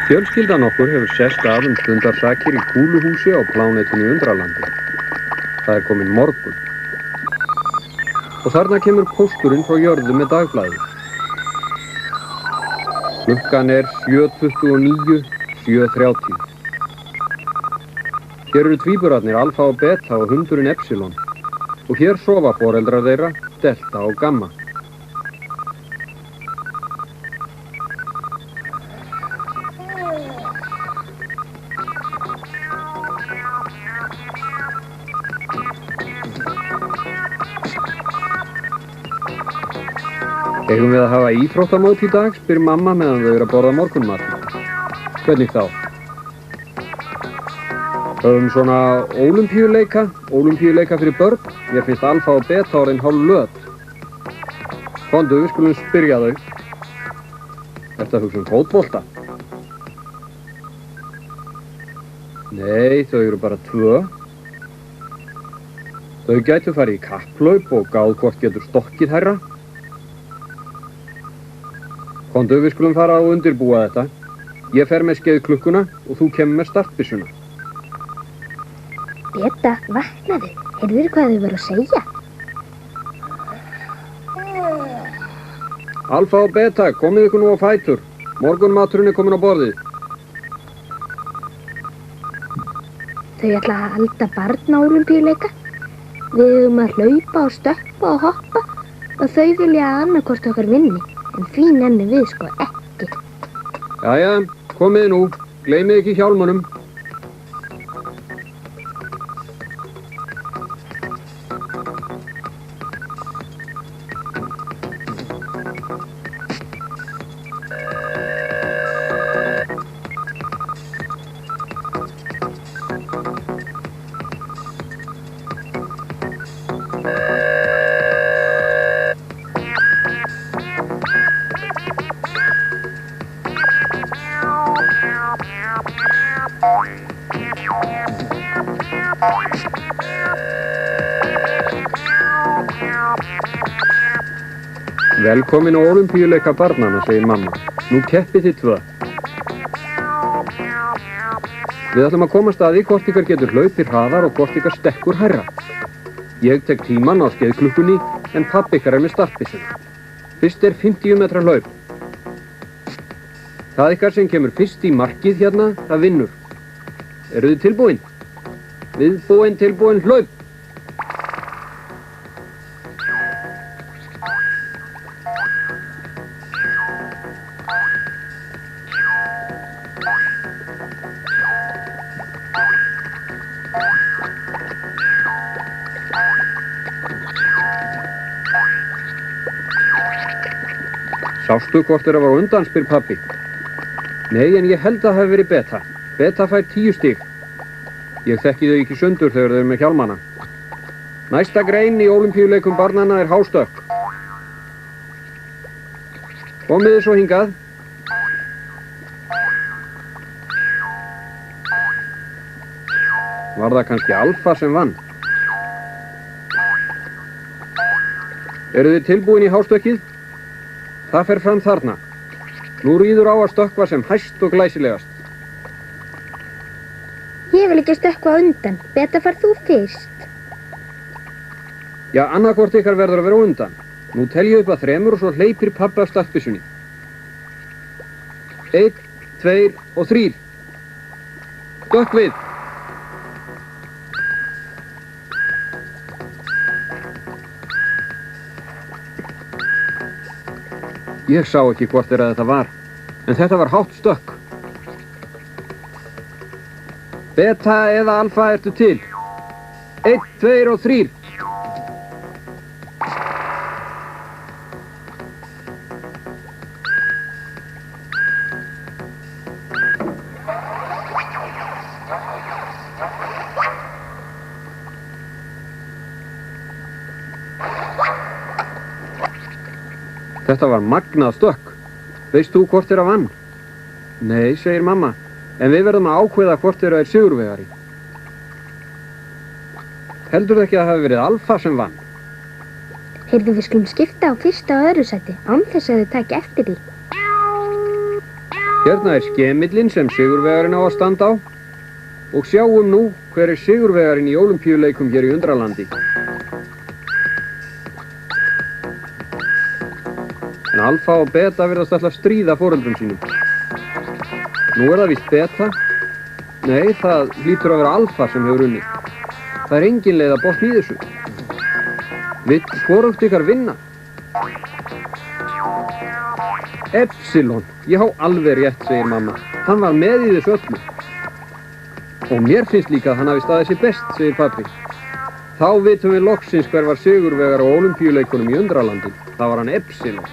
Fjölskyldan okkur hefur sest að stundarsakir í kúluhúsi á plánetinu Undralandi. Það er kominn morgun. Og þarna kemur pósturinn frá jörðu með dagblaði. Klukkan er 7:29, 7:30. Hér eru tvíburarnir Alfa og Beta og hundurinn Epsilon. Og hér sofa foreldrar þeirra, Delta og Gamma. Eigum við að hafa íþróttamót í dag, spyr mamma meðan þau eru að borða morgunmat. Hvernig þá? Höfum svona ólympíuleika fyrir börn. Mér finnst Alfa og Beta orðin hálflöt. Komdu, við skulum spyrja þau. Ertu að hugsa fótbolta? Nei, þau eru bara 2. Þau gætu farið í kapplaup og gáð hvort getur stokkið hærra. Komdu, við skulum fara og undirbúa þetta. Ég fer með skeiðklukkuna og þú kemur með startbyssuna. Beta, vaknaðu. Heyrðirðu hvað þau voru að segja? Alfa og Beta, komið ykkur nú á fætur. Morgunmaturinn er komin á borðið. Þau ætla að halda barnaólympíuleika. Við eigum að hlaupa og stökkva og hoppa og þau vilja að annarkvort okkar vinni. En því nennum við sko ekki. Jæja, komið nú. Gleymið ekki hjálmunum. Velkomin á ólympíuleika barnanna, segir mamma. Nú keppið þið 2. Við ætlum að komast að því hvort ykkar getur hlaupið hraðar og hvort ykkar stekkur hærra. Ég tek tímann á skeiðklukkunni en pabbi ykkar er með startbyssuna. Fyrst er 50 metra hlaup. Það ykkar sem kemur fyrst í markið hérna, það vinnur. Eru þið tilbúin? Viðbúin, tilbúin, hlaup! Sástu hvort þeirra var á undan, spyr pabbi. Nei, en ég held að það hafi verið Beta. Beta fær 10 stig. Ég þekki þau ekki sundur þegar þau eru með hjálmana. Næsta grein í ólympíuleikum barnanna er hástökk. Komið þið svo hingað. Var það kannski Alfa sem vann? Eru þið tilbúin í hástökkið? Það fer fram þarna. Nú ríður á að stökkva sem hæst og glæsilegast. Ég vil ekki stökkva undan. Beta, far þú fyrst. Já, annarkvort ykkar verður að vera undan. Nú tel ég upp að 3 og svo hleypir pabbi af startbyssunni. 1, 2 og 3. Stökk við. Ég sá ekki hvort þeirra þetta var, en þetta var hátt stökk. Beta eða Alfa, ertu til? 1, 2 og 3. Þetta var magnað stökk. Veist þú hvort þeirra vann? Nei, segir mamma, en við verðum að ákveða hvort þeirra er sigurvegari. Heldurðu ekki að það hafi verið Alfa sem vann? Heyrðu, við skulum skipta á fyrsta og öðru sæti, án þess að þau taki eftir því. Hérna er skemillinn sem sigurvegarinn á að standa á og sjáum nú hver er sigurvegarinn í Ólympíuleikum hér í Undralandi. En Alfa og Beta virðast ætla að stríða foreldrum sínum. Nú er það víst Beta. Nei, það hlýtur að vera Alfa sem hefur unnið. Það er engin leið að botna í þessu. Vill hvorugt ykkar vinna? Epsilon. Já, alveg rétt, segir mamma. Hann var með í þessu öllu. Og mér finnst líka að hann hafi staðið sér best, segir pabbi. Þá vitum við loksins hver var sigurvegar á Ólympíuleikunum í Undralandi. Það var hann Epsilon.